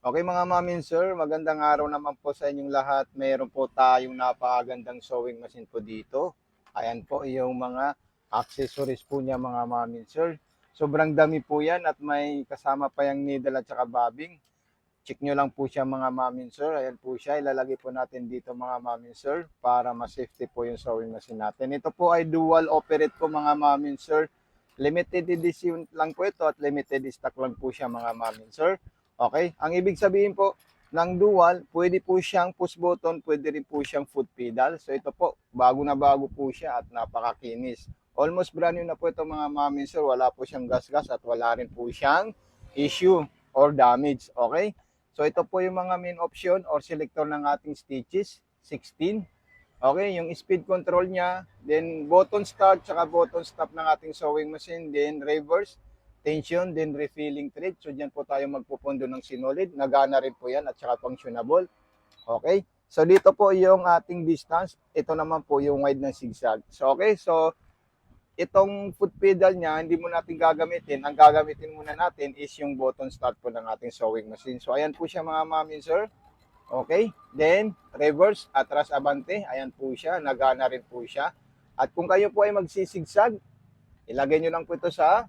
Okay mga ma'am and sir, magandang araw naman po sa inyong lahat. Meron po tayong napakagandang sewing machine po dito. Ayan po yung mga accessories po niya mga ma'am and sir. Sobrang dami po yan at may kasama pa yung needle at saka bobbing. Check nyo lang po siya mga ma'am and sir. Ayan po siya. Ilalagay po natin dito mga ma'am and sir para ma-safety po yung sewing machine natin. Ito po ay dual operate po mga ma'am and sir. Limited edition lang po ito at limited stock lang po siya mga ma'am and sir. Okay? Ang ibig sabihin po ng dual, pwede po siyang push button, pwede rin po siyang foot pedal. So ito po, bago na bago po siya at napakakinis. Almost brand new na po ito mga mami sir. Wala po siyang gas-gas at wala rin po siyang issue or damage. Okay? So ito po yung mga main option or selector ng ating stitches, 16. Okay, yung speed control niya, then button start, tsaka button stop ng ating sewing machine, then reverse, tension, then refilling thread. So dyan po tayo magpupundo ng sinulid. Nagana rin po yan at saka functionable. Okay, so dito po yung ating distance. Ito naman po yung wide ng zigzag. So okay, so itong foot pedal niya, hindi mo natin gagamitin. Ang gagamitin muna natin is yung button start po ng ating sewing machine. So ayan po siya mga mami sir. Okay, then reverse, atras abante, ayan po siya, nagana rin po siya. At kung kayo po ay magsisigsag, ilagay nyo lang po ito sa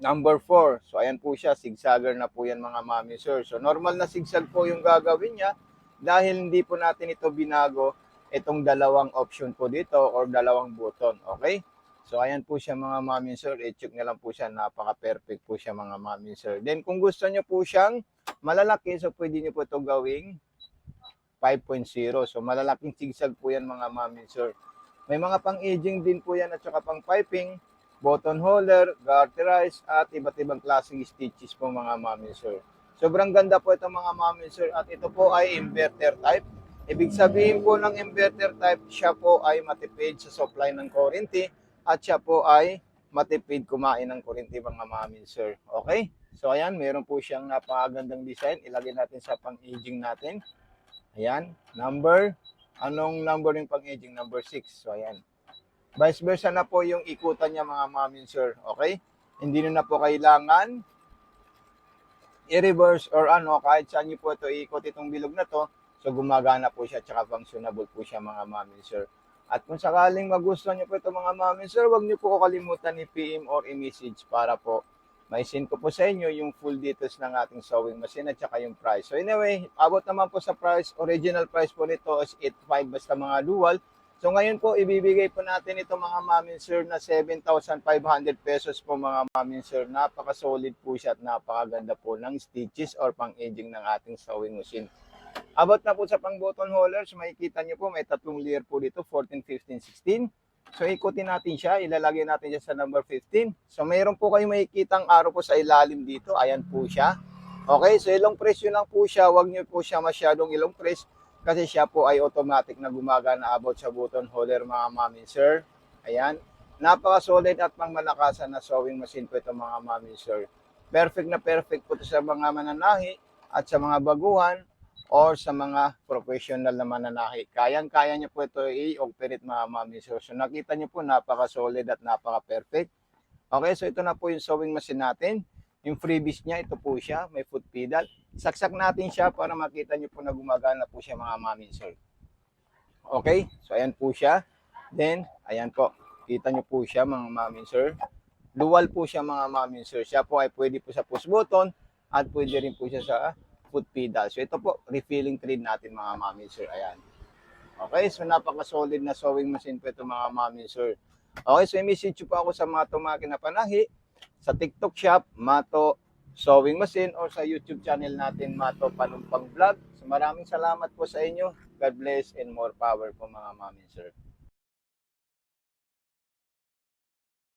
number 4. So ayan po siya, zigzagger na po yan mga mami sir. So normal na zigzag po yung gagawin niya dahil hindi po natin ito binago itong dalawang option po dito or dalawang button. Okay? So ayan po siya mga mami sir, i-check nyo lang po siya, napaka-perfect po siya mga mami sir. Then kung gusto nyo po siyang malalaki, so pwede nyo po ito gawing 5.0. So malalaking zigzag po yan mga mami sir. May mga pang-edging din po yan at saka pang-piping, button holder, garterize, at iba't ibang klaseng stitches po mga mami sir. Sobrang ganda po ito mga mami sir at ito po ay inverter type. Ibig sabihin po ng inverter type, siya po ay matipid sa supply ng kuryente at siya po ay matipid kumain ng kuryente mga mami sir. Okay? So ayan, meron po siyang napakagandang design. Ilagay natin sa pang-aging natin. Ayan, anong number yung pang-aging? Number 6. So ayan. Vice versa na po yung ikutan niya mga mami sir. Okay? Hindi na po kailangan i-reverse or ano, kahit saan niyo po ito iikot itong bilog na to. So gumagana po siya, tsaka functionable po siya mga mami sir. At kung sakaling magustuhan niyo po ito mga mami sir, huwag niyo po kalimutan i-PM or i-message para po may-send ko po sa inyo yung full details ng ating sewing machine at saka yung price. So anyway, abot naman po sa price, original price po nito is 8.5 basta mga dual. So ngayon po, ibibigay po natin ito mga mami sir na 7,500 pesos po mga mami sir. Napaka-solid po siya at napakaganda po ng stitches or pang-aging ng ating sewing machine. About na po sa pang button holders, makikita nyo po may tatlong layer po dito, 14, 15, 16. So ikutin natin siya, ilalagay natin siya sa number 15. So mayroon po kayo makikitang arrow po sa ilalim dito, ayan po siya. Okay, so ilong press yun lang po siya, huwag nyo po siya masyadong ilong press kasi siya po ay automatic na gumagana about sa button holder mga mami sir. Ayan, napaka-solid at pangmalakasan na sewing machine po ito mga mami sir. Perfect na perfect po ito sa mga mananahi at sa mga baguhan or sa mga professional na mananahi. Kayang-kaya niyo po ito i-operate mga mami sir. So nakita niyo po napaka-solid at napaka-perfect. Okay, so ito na po yung sewing machine natin. Yung freebies niya, ito po siya, may foot pedal. Saksak natin siya para makita niyo po na gumagana po siya mga mami sir. Okay, so ayan po siya. Then, ayan po, kita niyo po siya mga mami sir. Dual po siya mga mami sir. Siya po ay pwede po sa push button at pwede rin po siya sa foot pedal. So ito po, refilling thread natin mga mami sir. Ayan. Okay, so napaka-solid na sewing machine po ito mga mami sir. Okay, so i-message po ako sa Mato Makina Panahi, sa TikTok shop, Mato Sewing Machine, or sa YouTube channel natin, Mato Panumpang Vlog. So maraming salamat po sa inyo. God bless and more power po mga mami sir.